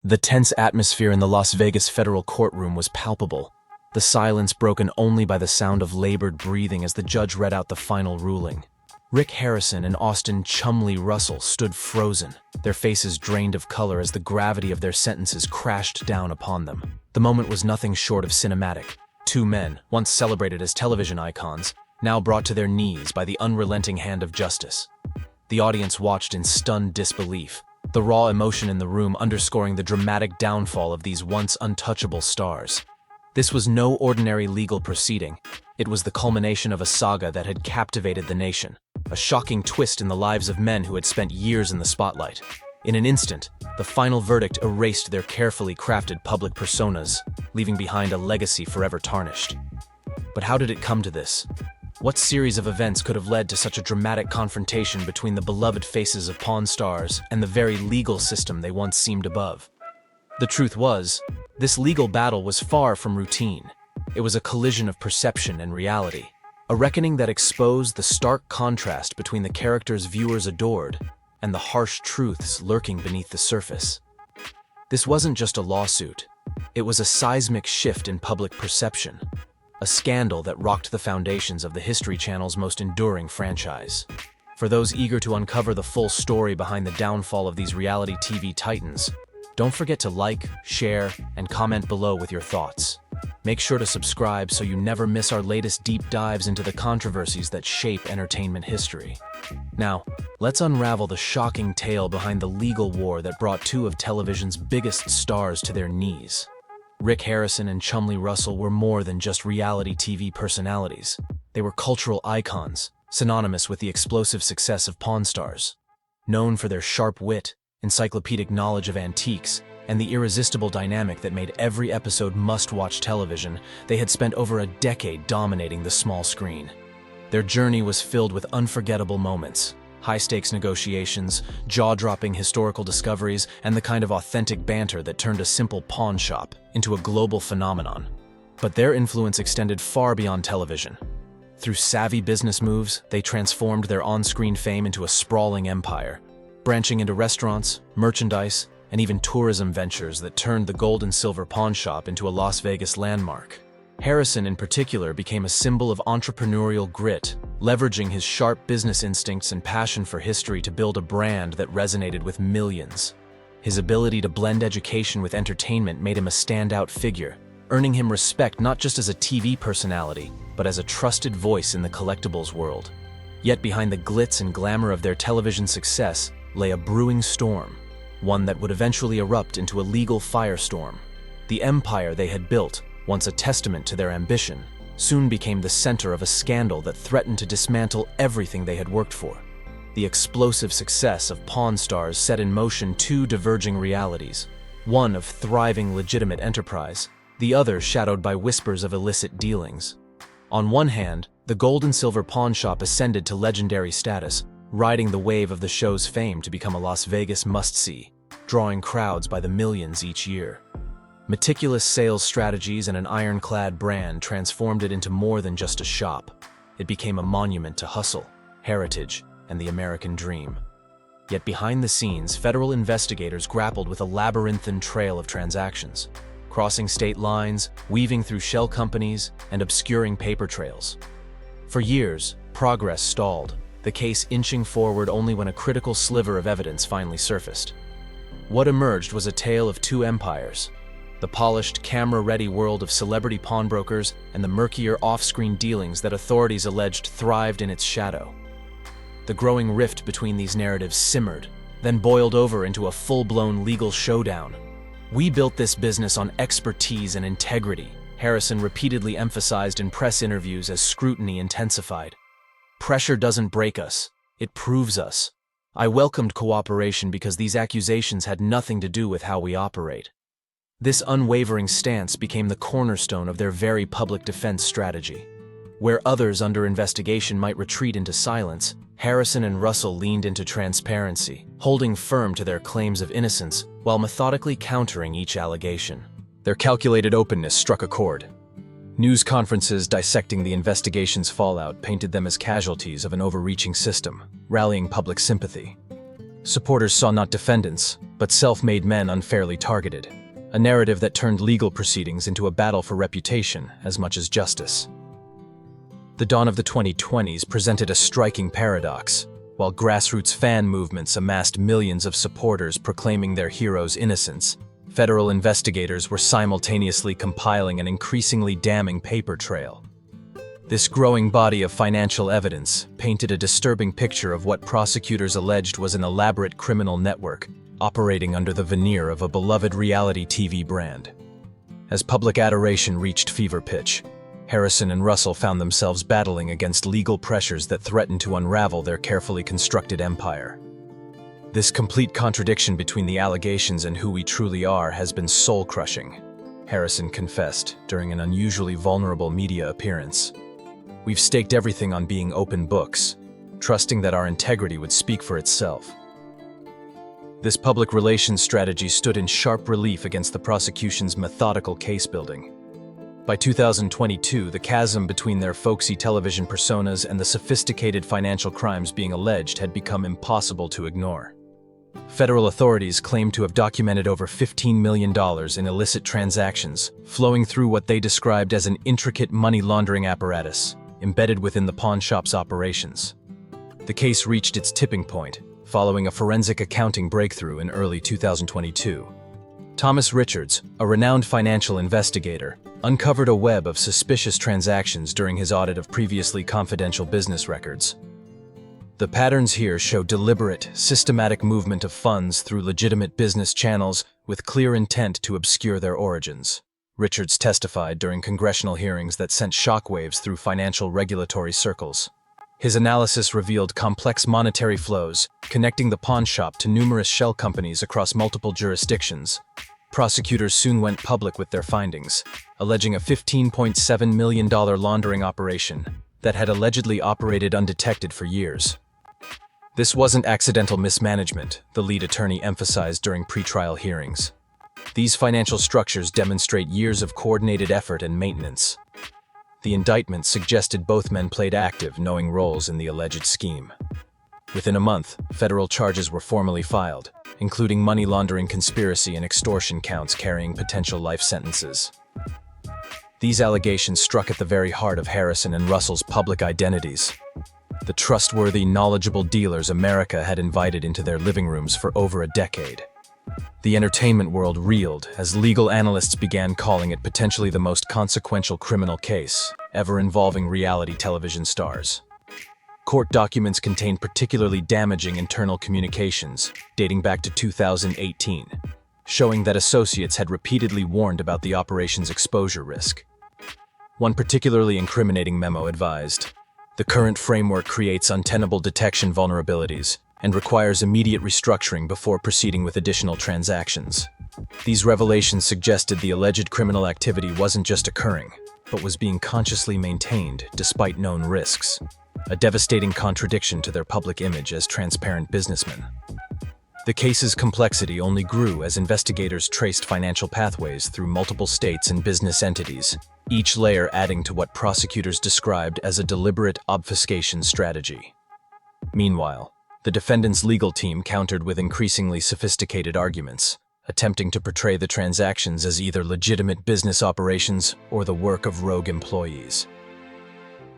The tense atmosphere in the Las Vegas federal courtroom was palpable, the silence broken only by the sound of labored breathing as the judge read out the final ruling. Rick Harrison and Chumlee Russell stood frozen, their faces drained of color as the gravity of their sentences crashed down upon them. The moment was nothing short of cinematic. Two men, once celebrated as television icons, now brought to their knees by the unrelenting hand of justice. The audience watched in stunned disbelief, the raw emotion in the room underscoring the dramatic downfall of these once untouchable stars. This was no ordinary legal proceeding. It was the culmination of a saga that had captivated the nation, a shocking twist in the lives of men who had spent years in the spotlight. In an instant, the final verdict erased their carefully crafted public personas, leaving behind a legacy forever tarnished. But how did it come to this? What series of events could have led to such a dramatic confrontation between the beloved faces of Pawn Stars and the very legal system they once seemed above? The truth was, this legal battle was far from routine. It was a collision of perception and reality, a reckoning that exposed the stark contrast between the characters viewers adored and the harsh truths lurking beneath the surface. This wasn't just a lawsuit. It was a seismic shift in public perception, a scandal that rocked the foundations of the History Channel's most enduring franchise. For those eager to uncover the full story behind the downfall of these reality TV titans, don't forget to like, share, and comment below with your thoughts. Make sure to subscribe so you never miss our latest deep dives into the controversies that shape entertainment history. Now, let's unravel the shocking tale behind the legal war that brought two of television's biggest stars to their knees. Rick Harrison and Chumlee Russell were more than just reality TV personalities. They were cultural icons, synonymous with the explosive success of Pawn Stars. Known for their sharp wit, encyclopedic knowledge of antiques, and the irresistible dynamic that made every episode must-watch television, they had spent over a decade dominating the small screen. Their journey was filled with unforgettable moments, high-stakes negotiations, jaw-dropping historical discoveries, and the kind of authentic banter that turned a simple pawn shop into a global phenomenon. But their influence extended far beyond television. Through savvy business moves, they transformed their on-screen fame into a sprawling empire, branching into restaurants, merchandise, and even tourism ventures that turned the gold and silver pawn shop into a Las Vegas landmark. Harrison, in particular, became a symbol of entrepreneurial grit, leveraging his sharp business instincts and passion for history to build a brand that resonated with millions. His ability to blend education with entertainment made him a standout figure, earning him respect not just as a TV personality, but as a trusted voice in the collectibles world. Yet behind the glitz and glamour of their television success lay a brewing storm, one that would eventually erupt into a legal firestorm. The empire they had built, once a testament to their ambition, soon became the center of a scandal that threatened to dismantle everything they had worked for. The explosive success of Pawn Stars set in motion two diverging realities, one of thriving legitimate enterprise, the other shadowed by whispers of illicit dealings. On one hand, the gold and silver pawn shop ascended to legendary status, riding the wave of the show's fame to become a Las Vegas must-see, drawing crowds by the millions each year. Meticulous sales strategies and an ironclad brand transformed it into more than just a shop. It became a monument to hustle, heritage, and the American dream. Yet behind the scenes, federal investigators grappled with a labyrinthine trail of transactions, crossing state lines, weaving through shell companies, and obscuring paper trails. For years, progress stalled, the case inching forward only when a critical sliver of evidence finally surfaced. What emerged was a tale of two empires: the polished, camera-ready world of celebrity pawnbrokers and the murkier off-screen dealings that authorities alleged thrived in its shadow. The growing rift between these narratives simmered, then boiled over into a full-blown legal showdown. "We built this business on expertise and integrity," Harrison repeatedly emphasized in press interviews as scrutiny intensified. "Pressure doesn't break us, it proves us. I welcomed cooperation because these accusations had nothing to do with how we operate." This unwavering stance became the cornerstone of their very public defense strategy. Where others under investigation might retreat into silence, Harrison and Russell leaned into transparency, holding firm to their claims of innocence while methodically countering each allegation. Their calculated openness struck a chord. News conferences dissecting the investigation's fallout painted them as casualties of an overreaching system, rallying public sympathy. Supporters saw not defendants, but self-made men unfairly targeted, a narrative that turned legal proceedings into a battle for reputation as much as justice. The dawn of the 2020s presented a striking paradox. While grassroots fan movements amassed millions of supporters proclaiming their heroes' innocence, federal investigators were simultaneously compiling an increasingly damning paper trail. This growing body of financial evidence painted a disturbing picture of what prosecutors alleged was an elaborate criminal network operating under the veneer of a beloved reality TV brand. As public adoration reached fever pitch, Harrison and Russell found themselves battling against legal pressures that threatened to unravel their carefully constructed empire. This complete contradiction between the allegations and who we truly are has been soul-crushing, Harrison confessed during an unusually vulnerable media appearance. We've staked everything on being open books, trusting that our integrity would speak for itself. This public relations strategy stood in sharp relief against the prosecution's methodical case building. By 2022, the chasm between their folksy television personas and the sophisticated financial crimes being alleged had become impossible to ignore. Federal authorities claimed to have documented over $15 million in illicit transactions, flowing through what they described as an intricate money laundering apparatus embedded within the pawn shop's operations. The case reached its tipping point following a forensic accounting breakthrough in early 2022. Thomas Richards, a renowned financial investigator, uncovered a web of suspicious transactions during his audit of previously confidential business records. The patterns here show deliberate, systematic movement of funds through legitimate business channels with clear intent to obscure their origins. Richards testified during congressional hearings that sent shockwaves through financial regulatory circles. His analysis revealed complex monetary flows, connecting the pawn shop to numerous shell companies across multiple jurisdictions. Prosecutors soon went public with their findings, alleging a $15.7 million laundering operation that had allegedly operated undetected for years. This wasn't accidental mismanagement, the lead attorney emphasized during pretrial hearings. These financial structures demonstrate years of coordinated effort and maintenance. The indictment suggested both men played active, knowing roles in the alleged scheme. Within a month, federal charges were formally filed, including money laundering, conspiracy, and extortion counts carrying potential life sentences. These allegations struck at the very heart of Harrison and Russell's public identities. The trustworthy, knowledgeable dealers America had invited into their living rooms for over a decade. The entertainment world reeled as legal analysts began calling it potentially the most consequential criminal case ever involving reality television stars. Court documents contained particularly damaging internal communications dating back to 2018, showing that associates had repeatedly warned about the operation's exposure risk. One particularly incriminating memo advised, "The current framework creates untenable detection vulnerabilities and requires immediate restructuring before proceeding with additional transactions." These revelations suggested the alleged criminal activity wasn't just occurring, but was being consciously maintained despite known risks, a devastating contradiction to their public image as transparent businessmen. The case's complexity only grew as investigators traced financial pathways through multiple states and business entities, each layer adding to what prosecutors described as a deliberate obfuscation strategy. Meanwhile, the defendant's legal team countered with increasingly sophisticated arguments, attempting to portray the transactions as either legitimate business operations or the work of rogue employees.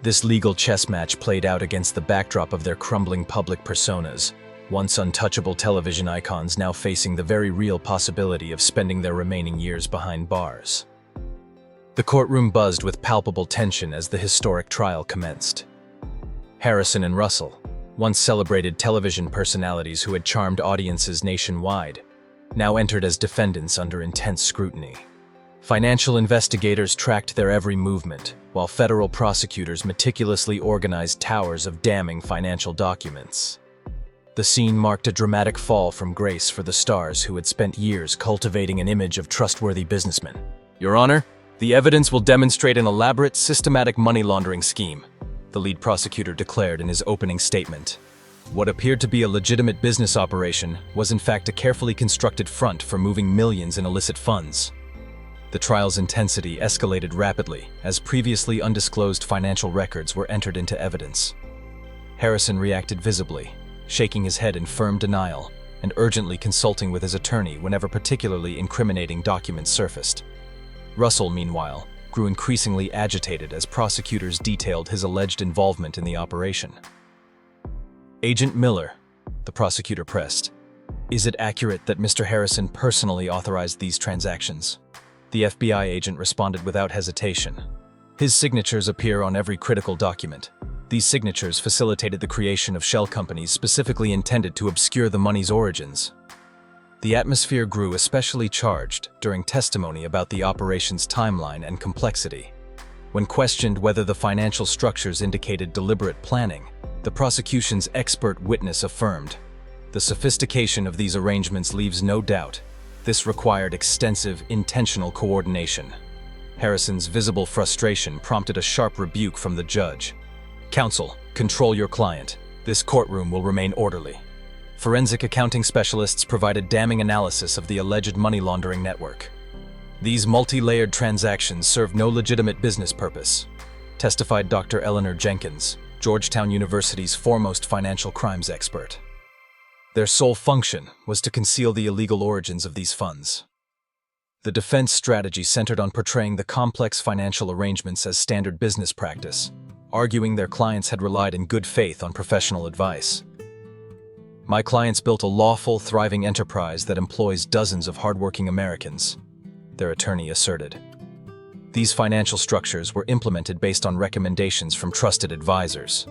This legal chess match played out against the backdrop of their crumbling public personas, once untouchable television icons now facing the very real possibility of spending their remaining years behind bars. The courtroom buzzed with palpable tension as the historic trial commenced. Harrison and Russell, once celebrated television personalities who had charmed audiences nationwide, now entered as defendants under intense scrutiny. Financial investigators tracked their every movement, while federal prosecutors meticulously organized towers of damning financial documents. The scene marked a dramatic fall from grace for the stars who had spent years cultivating an image of trustworthy businessmen. "Your Honor, the evidence will demonstrate an elaborate, systematic money laundering scheme," the lead prosecutor declared in his opening statement. What appeared to be a legitimate business operation was in fact a carefully constructed front for moving millions in illicit funds. The trial's intensity escalated rapidly as previously undisclosed financial records were entered into evidence. Harrison reacted visibly, shaking his head in firm denial and urgently consulting with his attorney whenever particularly incriminating documents surfaced. Russell, meanwhile, grew increasingly agitated as prosecutors detailed his alleged involvement in the operation. "Agent Miller," the prosecutor pressed, "is it accurate that Mr. Harrison personally authorized these transactions?" The FBI agent responded without hesitation. "His signatures appear on every critical document. These signatures facilitated the creation of shell companies specifically intended to obscure the money's origins." The atmosphere grew especially charged during testimony about the operation's timeline and complexity. When questioned whether the financial structures indicated deliberate planning, the prosecution's expert witness affirmed, "The sophistication of these arrangements leaves no doubt. This required extensive, intentional coordination." Harrison's visible frustration prompted a sharp rebuke from the judge. "Counsel, control your client. This courtroom will remain orderly." Forensic accounting specialists provided damning analysis of the alleged money laundering network. "These multi-layered transactions serve no legitimate business purpose," testified Dr. Eleanor Jenkins, Georgetown University's foremost financial crimes expert. "Their sole function was to conceal the illegal origins of these funds." The defense strategy centered on portraying the complex financial arrangements as standard business practice, arguing their clients had relied in good faith on professional advice. "My clients built a lawful, thriving enterprise that employs dozens of hardworking Americans," their attorney asserted. "These financial structures were implemented based on recommendations from trusted advisors."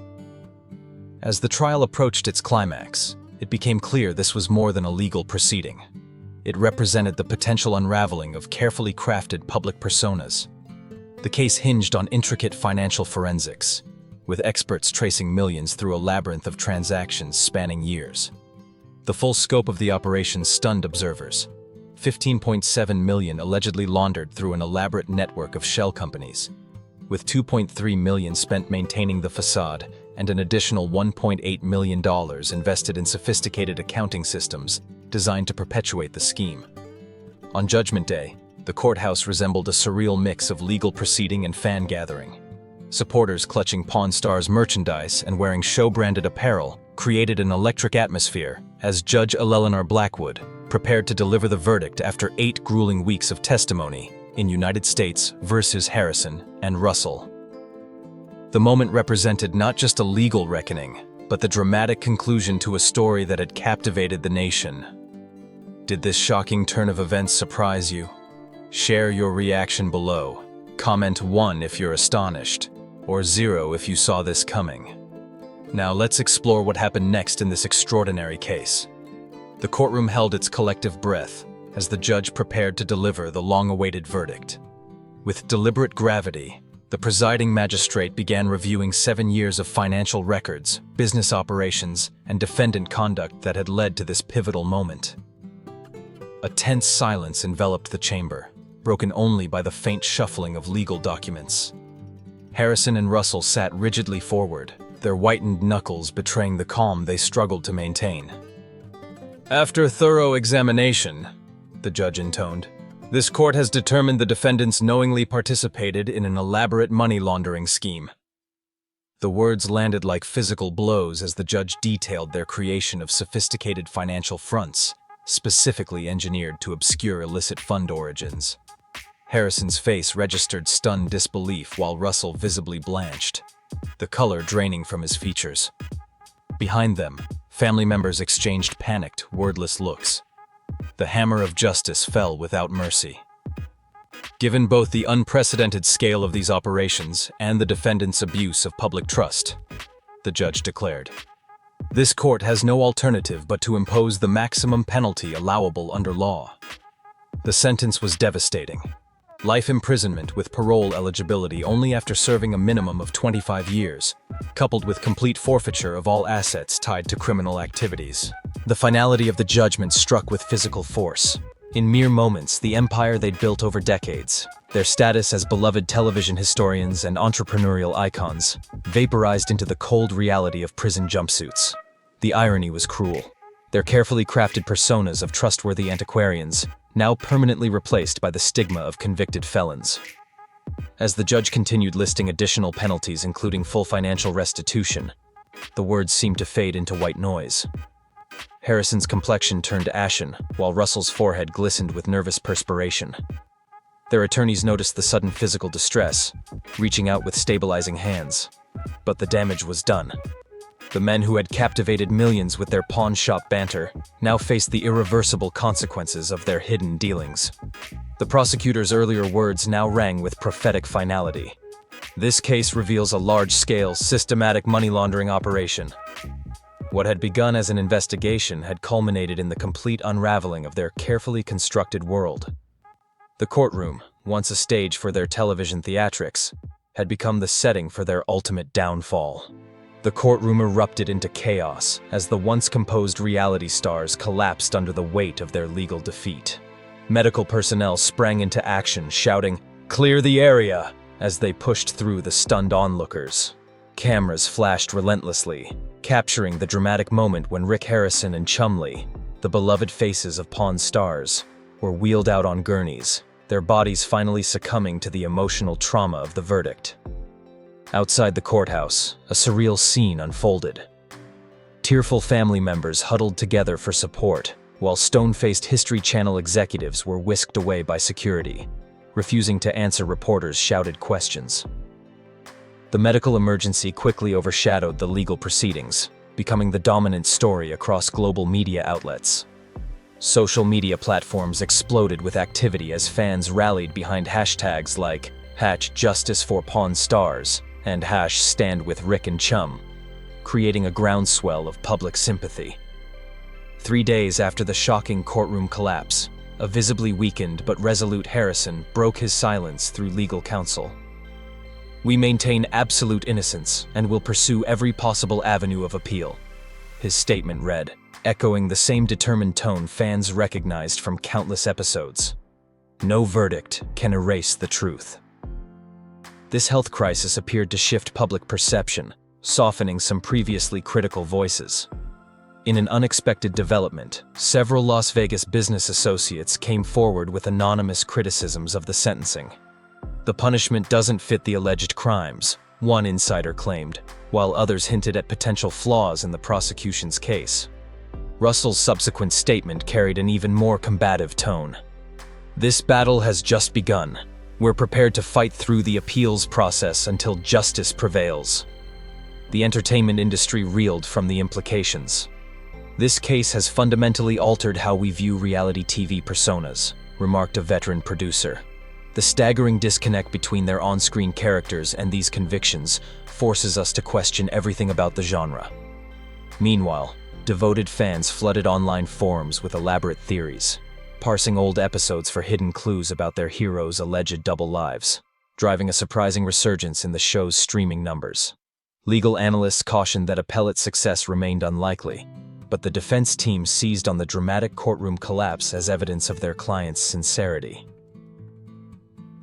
As the trial approached its climax, it became clear this was more than a legal proceeding. It represented the potential unraveling of carefully crafted public personas. The case hinged on intricate financial forensics, with experts tracing millions through a labyrinth of transactions spanning years. The full scope of the operation stunned observers. 15.7 million allegedly laundered through an elaborate network of shell companies, with 2.3 million spent maintaining the facade and an additional $1.8 million invested in sophisticated accounting systems designed to perpetuate the scheme. On Judgment Day, the courthouse resembled a surreal mix of legal proceeding and fan gathering. Supporters clutching Pawn Stars merchandise and wearing show-branded apparel created an electric atmosphere as Judge Eleanor Blackwood prepared to deliver the verdict after 8 grueling weeks of testimony in United States versus Harrison and Russell. The moment represented not just a legal reckoning, but the dramatic conclusion to a story that had captivated the nation. Did this shocking turn of events surprise you? Share your reaction below. Comment 1 if you're astonished, or 0 if you saw this coming. Now let's explore what happened next in this extraordinary case. The courtroom held its collective breath as the judge prepared to deliver the long-awaited verdict. With deliberate gravity, the presiding magistrate began reviewing 7 years of financial records, business operations, and defendant conduct that had led to this pivotal moment. A tense silence enveloped the chamber, broken only by the faint shuffling of legal documents. Harrison and Russell sat rigidly forward, their whitened knuckles betraying the calm they struggled to maintain. "After thorough examination," the judge intoned, "this court has determined the defendants knowingly participated in an elaborate money laundering scheme." The words landed like physical blows as the judge detailed their creation of sophisticated financial fronts, specifically engineered to obscure illicit fund origins. Harrison's face registered stunned disbelief while Russell visibly blanched, the color draining from his features. Behind them, family members exchanged panicked, wordless looks. The hammer of justice fell without mercy. Given both the unprecedented scale of these operations and the defendant's abuse of public trust, the judge declared, this court has no alternative but to impose the maximum penalty allowable under law. The sentence was devastating. Life imprisonment with parole eligibility only after serving a minimum of 25 years, coupled with complete forfeiture of all assets tied to criminal activities. The finality of the judgment struck with physical force. In mere moments, the empire they'd built over decades, their status as beloved television historians and entrepreneurial icons, vaporized into the cold reality of prison jumpsuits. The irony was cruel. Their carefully crafted personas of trustworthy antiquarians, now permanently replaced by the stigma of convicted felons. As the judge continued listing additional penalties including full financial restitution, The words seemed to fade into white noise. Harrison's complexion turned ashen, while Russell's forehead glistened with nervous perspiration. Their attorneys noticed the sudden physical distress, reaching out with stabilizing hands. But the damage was done. The men who had captivated millions with their pawn shop banter now faced the irreversible consequences of their hidden dealings. The prosecutor's earlier words now rang with prophetic finality. This case reveals a large-scale, systematic money laundering operation. What had begun as an investigation had culminated in the complete unraveling of their carefully constructed world. The courtroom, once a stage for their television theatrics, had become the setting for their ultimate downfall. The courtroom erupted into chaos as the once composed reality stars collapsed under the weight of their legal defeat. Medical personnel sprang into action, shouting, "Clear the area!" as they pushed through the stunned onlookers. Cameras flashed relentlessly, capturing the dramatic moment when Rick Harrison and Chumlee, the beloved faces of Pawn Stars, were wheeled out on gurneys, their bodies finally succumbing to the emotional trauma of the verdict. Outside the courthouse, a surreal scene unfolded. Tearful family members huddled together for support, while stone-faced History Channel executives were whisked away by security, refusing to answer reporters' shouted questions. The medical emergency quickly overshadowed the legal proceedings, becoming the dominant story across global media outlets. Social media platforms exploded with activity as fans rallied behind hashtags like #JusticeForPawnStars and #StandWithRick and Chum, creating a groundswell of public sympathy. 3 days after the shocking courtroom collapse, a visibly weakened but resolute Harrison broke his silence through legal counsel. "We maintain absolute innocence and will pursue every possible avenue of appeal," his statement read, echoing the same determined tone fans recognized from countless episodes. No verdict can erase the truth. This health crisis appeared to shift public perception, softening some previously critical voices. In an unexpected development, several Las Vegas business associates came forward with anonymous criticisms of the sentencing. "The punishment doesn't fit the alleged crimes," one insider claimed, while others hinted at potential flaws in the prosecution's case. Russell's subsequent statement carried an even more combative tone. "This battle has just begun. We're prepared to fight through the appeals process until justice prevails." The entertainment industry reeled from the implications. "This case has fundamentally altered how we view reality TV personas," remarked a veteran producer. "The staggering disconnect between their on-screen characters and these convictions forces us to question everything about the genre." Meanwhile, devoted fans flooded online forums with elaborate theories, parsing old episodes for hidden clues about their heroes' alleged double lives, driving a surprising resurgence in the show's streaming numbers. Legal analysts cautioned that appellate success remained unlikely, but the defense team seized on the dramatic courtroom collapse as evidence of their client's sincerity.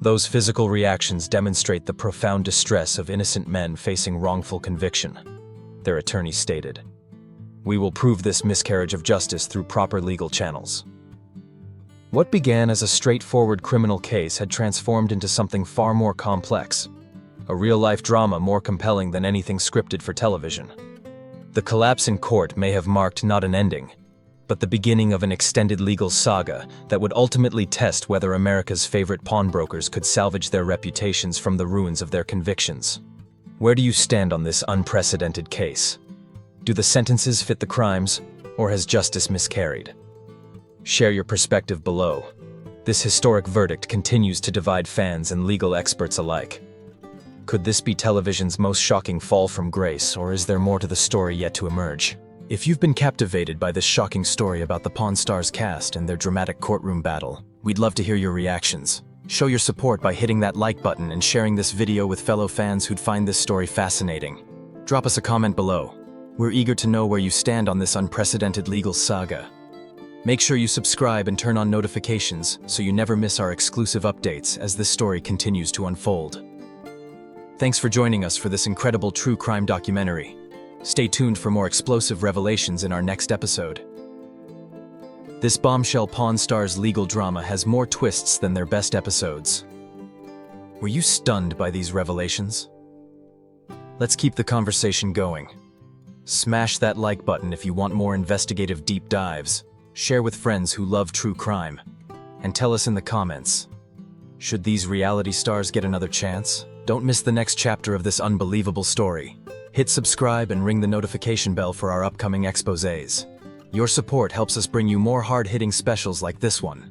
"Those physical reactions demonstrate the profound distress of innocent men facing wrongful conviction," their attorney stated. "We will prove this miscarriage of justice through proper legal channels." What began as a straightforward criminal case had transformed into something far more complex, a real-life drama more compelling than anything scripted for television. The collapse in court may have marked not an ending, but the beginning of an extended legal saga that would ultimately test whether America's favorite pawnbrokers could salvage their reputations from the ruins of their convictions. Where do you stand on this unprecedented case? Do the sentences fit the crimes, or has justice miscarried? Share your perspective below. This historic verdict continues to divide fans and legal experts alike. Could this be television's most shocking fall from grace, or is there more to the story yet to emerge? If you've been captivated by this shocking story about the Pawn Stars cast and their dramatic courtroom battle, we'd love to hear your reactions. Show your support by hitting that like button and sharing this video with fellow fans who'd find this story fascinating. Drop us a comment below. We're eager to know where you stand on this unprecedented legal saga. Make sure you subscribe and turn on notifications so you never miss our exclusive updates as this story continues to unfold. Thanks for joining us for this incredible true crime documentary. Stay tuned for more explosive revelations in our next episode. This bombshell Pawn Stars legal drama has more twists than their best episodes. Were you stunned by these revelations? Let's keep the conversation going. Smash that like button if you want more investigative deep dives. Share with friends who love true crime. And tell us in the comments, should these reality stars get another chance? Don't miss the next chapter of this unbelievable story. Hit subscribe and ring the notification bell for our upcoming exposés. Your support helps us bring you more hard-hitting specials like this one.